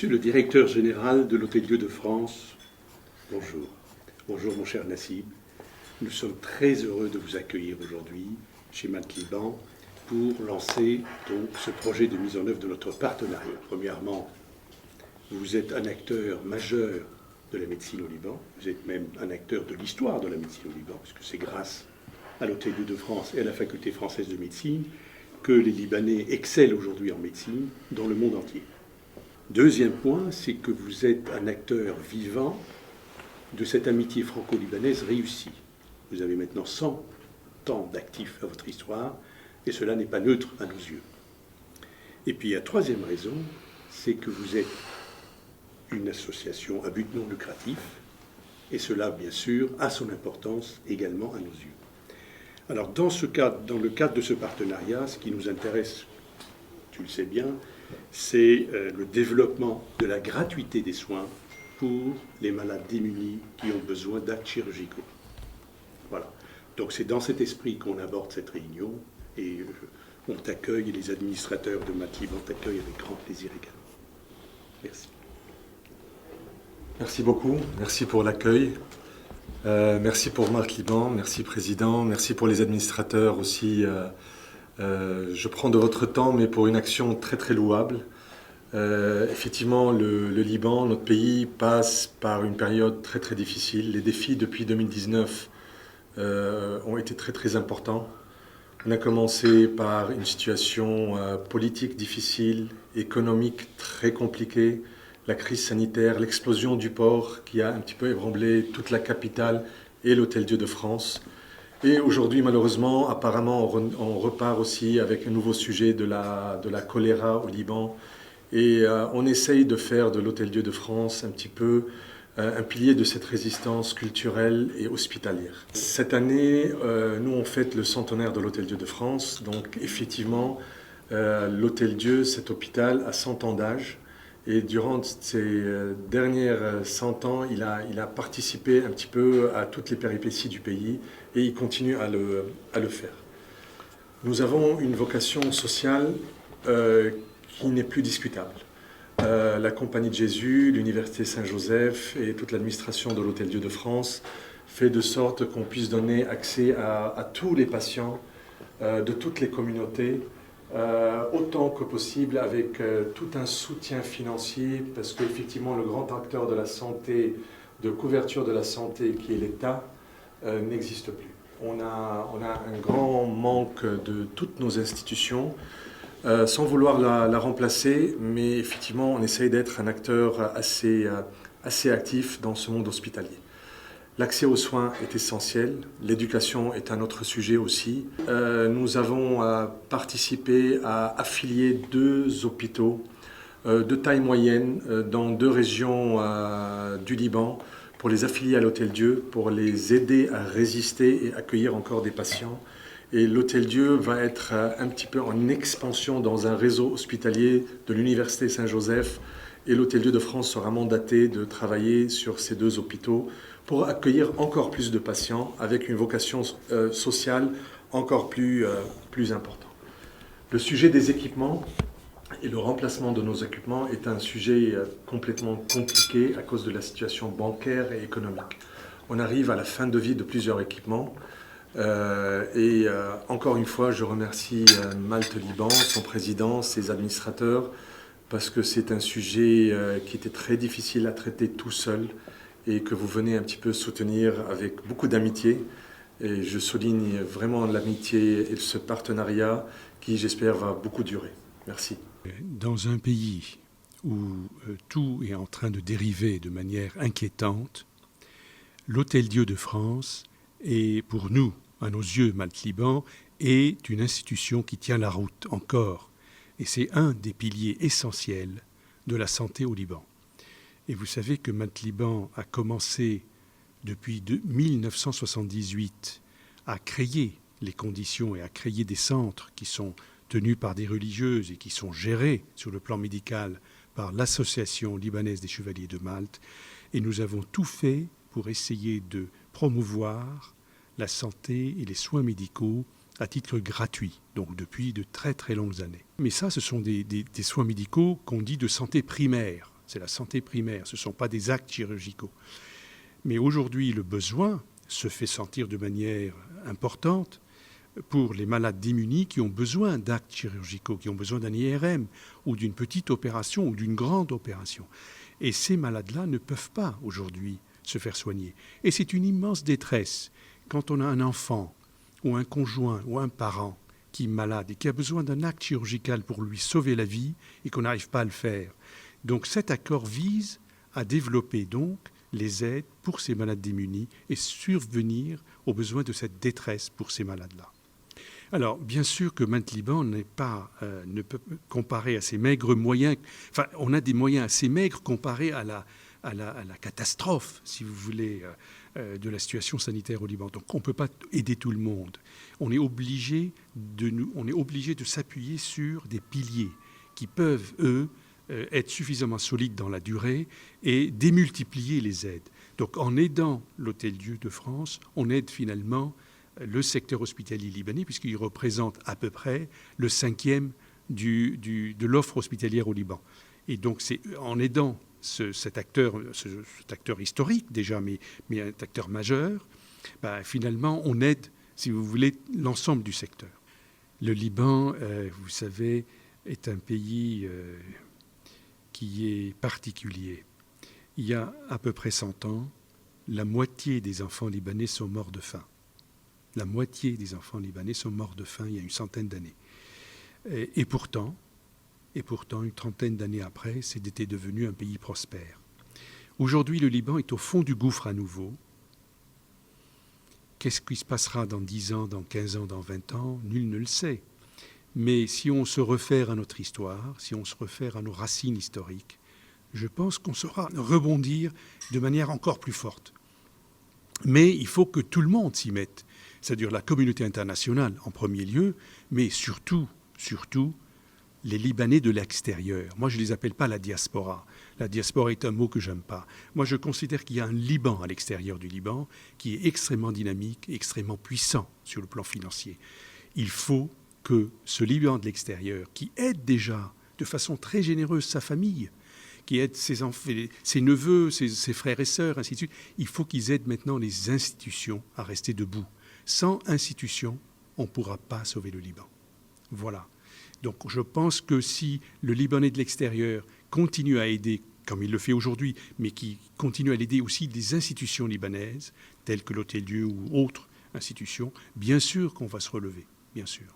Monsieur le directeur général de l'Hôtel-Dieu de France, bonjour. Bonjour mon cher Nassib. Nous sommes très heureux de vous accueillir aujourd'hui chez Malte Liban pour lancer donc ce projet de mise en œuvre de notre partenariat. Premièrement, vous êtes un acteur majeur de la médecine au Liban. Vous êtes même un acteur de l'histoire de la médecine au Liban, puisque c'est grâce à l'Hôtel-Dieu de France et à la Faculté française de médecine que les Libanais excellent aujourd'hui en médecine dans le monde entier. Deuxième point, c'est que vous êtes un acteur vivant de cette amitié franco-libanaise réussie. Vous avez maintenant 100 ans d'actifs à votre histoire, et cela n'est pas neutre à nos yeux. Et puis la troisième raison, c'est que vous êtes une association à but non lucratif, et cela, bien sûr, a son importance également à nos yeux. Alors, dans le cadre de ce partenariat, ce qui nous intéresse, tu le sais bien, c'est le développement de la gratuité des soins pour les malades démunis qui ont besoin d'actes chirurgicaux. Voilà. Donc, c'est dans cet esprit qu'on aborde cette réunion, et on t'accueille, et les administrateurs de Malte Liban t'accueillent avec grand plaisir également. Merci. Merci beaucoup, merci pour l'accueil. Merci pour Malte Liban, merci Président, merci pour les administrateurs aussi. Je prends de votre temps, mais pour une action très très louable. Effectivement, le Liban, notre pays, passe par une période très très difficile. Les défis depuis 2019 ont été très très importants. On a commencé par une situation politique difficile, économique très compliquée, la crise sanitaire, l'explosion du port qui a un petit peu ébranlé toute la capitale et l'Hôtel-Dieu de France. Et aujourd'hui, malheureusement, apparemment, on repart aussi avec un nouveau sujet de la choléra au Liban. Et on essaye de faire de l'Hôtel-Dieu de France un petit peu un pilier de cette résistance culturelle et hospitalière. Cette année, nous, on fête le centenaire de l'Hôtel-Dieu de France. Donc, effectivement, l'Hôtel-Dieu, cet hôpital, a 100 ans d'âge. Et durant ces dernières 100 ans, il a participé un petit peu à toutes les péripéties du pays et il continue à le faire. Nous avons une vocation sociale qui n'est plus discutable. La Compagnie de Jésus, l'Université Saint-Joseph et toute l'administration de l'Hôtel-Dieu de France fait de sorte qu'on puisse donner accès à tous les patients de toutes les communautés, autant que possible avec tout un soutien financier, parce qu'effectivement le grand acteur de la santé, de couverture de la santé qui est l'État, n'existe plus. On a un grand manque de toutes nos institutions, sans vouloir la remplacer, mais effectivement on essaye d'être un acteur assez actif dans ce monde hospitalier. L'accès aux soins est essentiel, l'éducation est un autre sujet aussi. Nous avons participé à affilier 2 hôpitaux de taille moyenne dans 2 régions du Liban pour les affilier à l'Hôtel-Dieu, pour les aider à résister et accueillir encore des patients. Et l'Hôtel-Dieu va être un petit peu en expansion dans un réseau hospitalier de l'Université Saint-Joseph. Et l'Hôtel-Dieu de France sera mandaté de travailler sur ces 2 hôpitaux pour accueillir encore plus de patients avec une vocation sociale encore plus importante. Le sujet des équipements et le remplacement de nos équipements est un sujet complètement compliqué à cause de la situation bancaire et économique. On arrive à la fin de vie de plusieurs équipements. Encore une fois, je remercie Malte Liban, son président, ses administrateurs, parce que c'est un sujet qui était très difficile à traiter tout seul et que vous venez un petit peu soutenir avec beaucoup d'amitié. Et je souligne vraiment l'amitié et ce partenariat qui, j'espère, va beaucoup durer. Merci. Dans un pays où tout est en train de dériver de manière inquiétante, l'Hôtel-Dieu de France est, pour nous, à nos yeux, Malte Liban, est une institution qui tient la route encore. Et c'est un des piliers essentiels de la santé au Liban. Et vous savez que Malte Liban a commencé depuis 1978 à créer les conditions et à créer des centres qui sont tenus par des religieuses et qui sont gérés sur le plan médical par l'Association libanaise des chevaliers de Malte. Et nous avons tout fait pour essayer de promouvoir la santé et les soins médicaux à titre gratuit, donc depuis de très très longues années. Mais ça, ce sont des soins médicaux qu'on dit de santé primaire. c'est la santé primaire, ce ne sont pas des actes chirurgicaux. Mais aujourd'hui, le besoin se fait sentir de manière importante pour les malades démunis qui ont besoin d'actes chirurgicaux, qui ont besoin d'un IRM ou d'une petite opération ou d'une grande opération. Et ces malades-là ne peuvent pas aujourd'hui se faire soigner. Et c'est une immense détresse quand on a un enfant ou un conjoint ou un parent qui est malade et qui a besoin d'un acte chirurgical pour lui sauver la vie et qu'on n'arrive pas à le faire. Donc cet accord vise à développer donc les aides pour ces malades démunis et survenir aux besoins de cette détresse pour ces malades-là. Alors, bien sûr que Mainte-Liban ne peut comparer à ces maigres moyens. Enfin, on a des moyens assez maigres comparés à la catastrophe, si vous voulez, de la situation sanitaire au Liban. Donc, on ne peut pas aider tout le monde. On est obligé de s'appuyer sur des piliers qui peuvent, eux, être suffisamment solides dans la durée et démultiplier les aides. Donc, en aidant l'Hôtel-Dieu de France, on aide finalement le secteur hospitalier libanais, puisqu'il représente à peu près le 5e de l'offre hospitalière au Liban. Et donc, c'est en aidant cet acteur historique déjà, mais un acteur majeur, finalement, on aide, si vous voulez, l'ensemble du secteur. Le Liban, vous savez, est un pays qui est particulier. Il y a à peu près 100 ans, la moitié des enfants libanais sont morts de faim. La moitié des enfants libanais sont morts de faim il y a une centaine d'années. Et pourtant, une trentaine d'années après, c'était devenu un pays prospère. Aujourd'hui, le Liban est au fond du gouffre à nouveau. Qu'est-ce qui se passera dans 10 ans, dans 15 ans, dans 20 ans? Nul ne le sait. Mais si on se réfère à notre histoire, si on se réfère à nos racines historiques, je pense qu'on saura rebondir de manière encore plus forte. Mais il faut que tout le monde s'y mette. C'est-à-dire la communauté internationale en premier lieu, mais surtout, les Libanais de l'extérieur. Moi, je ne les appelle pas la diaspora. La diaspora est un mot que j'aime pas. Moi, je considère qu'il y a un Liban à l'extérieur du Liban qui est extrêmement dynamique, extrêmement puissant sur le plan financier. Il faut que ce Liban de l'extérieur, qui aide déjà de façon très généreuse sa famille, qui aide ses enfants, ses neveux, ses frères et sœurs, ainsi de suite, il faut qu'ils aident maintenant les institutions à rester debout. Sans institutions, on ne pourra pas sauver le Liban. Voilà. Donc je pense que si le Libanais de l'extérieur continue à aider, comme il le fait aujourd'hui, mais qui continue à l'aider aussi des institutions libanaises, telles que l'Hôtel-Dieu ou autres institutions, bien sûr qu'on va se relever, bien sûr.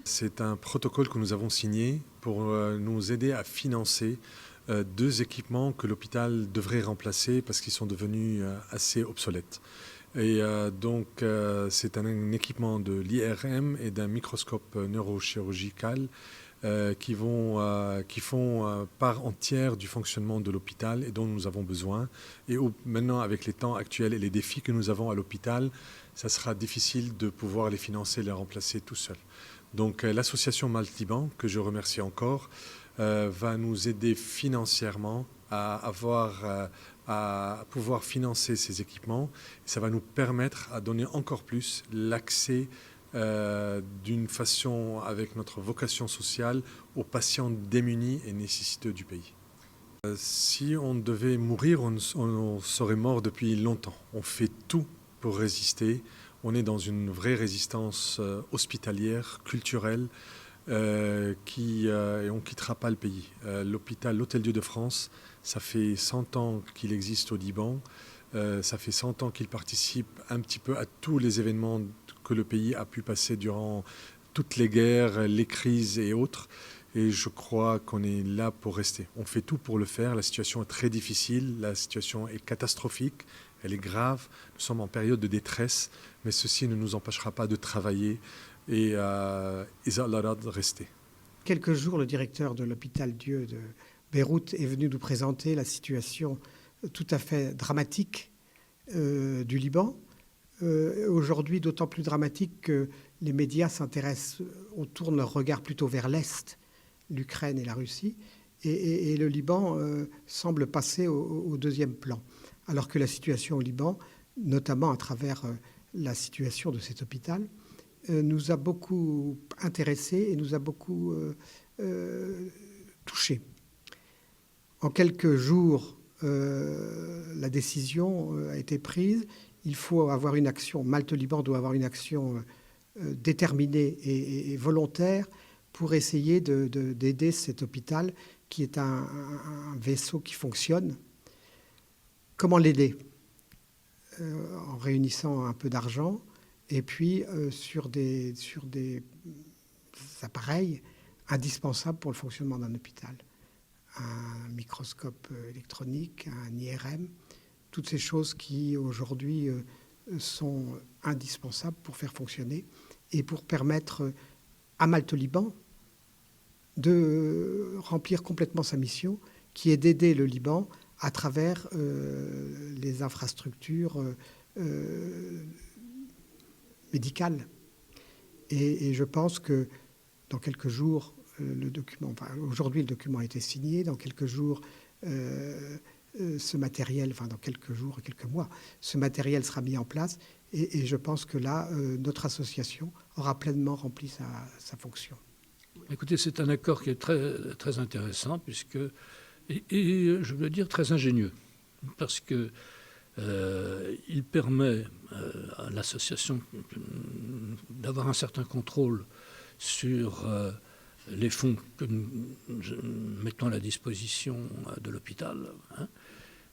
C'est un protocole que nous avons signé pour nous aider à financer 2 équipements que l'hôpital devrait remplacer parce qu'ils sont devenus assez obsolètes. Et donc, c'est un équipement de l'IRM et d'un microscope neurochirurgical qui font part entière du fonctionnement de l'hôpital et dont nous avons besoin. Et maintenant, avec les temps actuels et les défis que nous avons à l'hôpital, ça sera difficile de pouvoir les financer et les remplacer tout seul. Donc, l'association Mainte-Liban, que je remercie encore, va nous aider financièrement à pouvoir financer ces équipements. Ça va nous permettre à donner encore plus l'accès d'une façon avec notre vocation sociale aux patients démunis et nécessiteux du pays. Si on devait mourir, on serait mort depuis longtemps. On fait tout pour résister. On est dans une vraie résistance hospitalière, culturelle, et on ne quittera pas le pays. L'Hôtel-Dieu de France, ça fait 100 ans qu'il existe au Liban. Ça fait 100 ans qu'il participe un petit peu à tous les événements que le pays a pu passer durant toutes les guerres, les crises et autres. Et je crois qu'on est là pour rester. On fait tout pour le faire. La situation est très difficile. La situation est catastrophique. Elle est grave. Nous sommes en période de détresse. Mais ceci ne nous empêchera pas de travailler et de rester. Quelques jours, le directeur de l'Hôpital-Dieu de Beyrouth est venu nous présenter la situation tout à fait dramatique du Liban. Aujourd'hui, d'autant plus dramatique que les médias s'intéressent, on tourne leur regard plutôt vers l'Est, l'Ukraine et la Russie, et le Liban semble passer au deuxième plan. Alors que la situation au Liban, notamment à travers la situation de cet hôpital, nous a beaucoup intéressés et nous a beaucoup touchés. En quelques jours, la décision a été prise. Il faut avoir une action, Malte-Liban doit avoir une action déterminée et volontaire pour essayer d'aider cet hôpital qui est un vaisseau qui fonctionne. Comment l'aider ? En réunissant un peu d'argent et puis sur des appareils indispensables pour le fonctionnement d'un hôpital. Un microscope électronique, un IRM, toutes ces choses qui aujourd'hui sont indispensables pour faire fonctionner et pour permettre à Malte-Liban de remplir complètement sa mission, qui est d'aider le Liban à travers les infrastructures médicales. Et je pense que dans quelques jours, le document, aujourd'hui le document a été signé, dans quelques jours, ce matériel, dans quelques jours et quelques mois, ce matériel sera mis en place et je pense que là, notre association aura pleinement rempli sa fonction. Écoutez, c'est un accord qui est très, très intéressant puisque, et je veux dire très ingénieux, parce que il permet à l'association d'avoir un certain contrôle sur les fonds que nous mettons à la disposition de l'hôpital.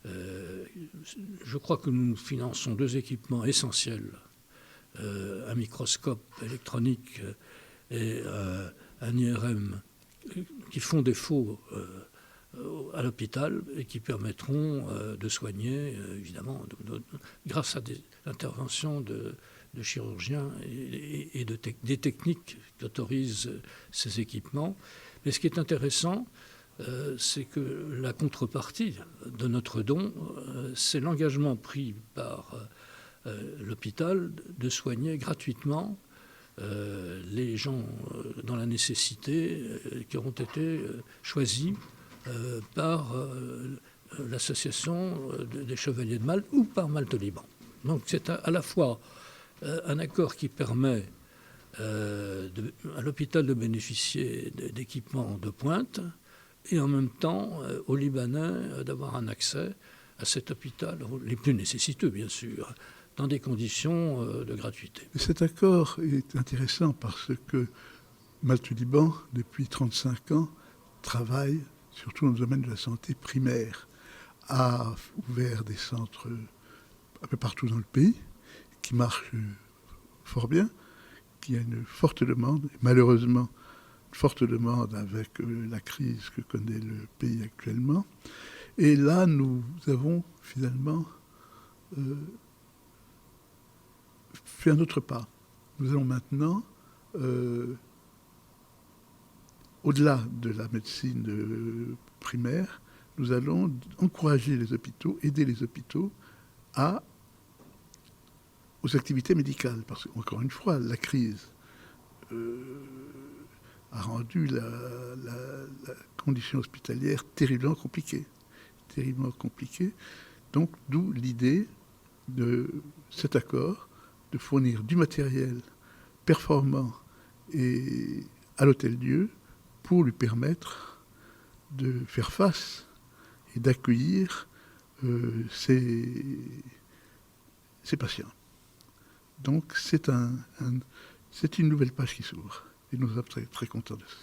Je crois que nous finançons 2 équipements essentiels, un microscope électronique et un IRM qui font défaut à l'hôpital et qui permettront de soigner, évidemment, grâce à des interventions de chirurgiens et des techniques qui autorisent ces équipements. Mais ce qui est intéressant, c'est que la contrepartie de notre don, c'est l'engagement pris par l'hôpital de soigner gratuitement les gens dans la nécessité qui auront été choisis par l'association des Chevaliers de Malte ou par Malte-Liban. Donc c'est à la fois un accord qui permet à l'hôpital de bénéficier d'équipements de pointe et en même temps aux Libanais d'avoir un accès à cet hôpital, les plus nécessiteux bien sûr, dans des conditions de gratuité. Cet accord est intéressant parce que Malte-Liban, depuis 35 ans, travaille surtout dans le domaine de la santé primaire, a ouvert des centres un peu partout dans le pays, qui marchent fort bien, qui a une forte demande, et malheureusement une forte demande avec la crise que connaît le pays actuellement. Et là, nous avons finalement fait un autre pas. Nous allons maintenant, au-delà de la médecine primaire, nous allons encourager les hôpitaux, aider les hôpitaux aux activités médicales. Parce qu'encore une fois, la crise a rendu la condition hospitalière terriblement compliquée. Donc, d'où l'idée de cet accord de fournir du matériel performant et à l'Hôtel-Dieu pour lui permettre de faire face et d'accueillir ses patients. Donc c'est une nouvelle page qui s'ouvre et nous sommes très, très contents de ça.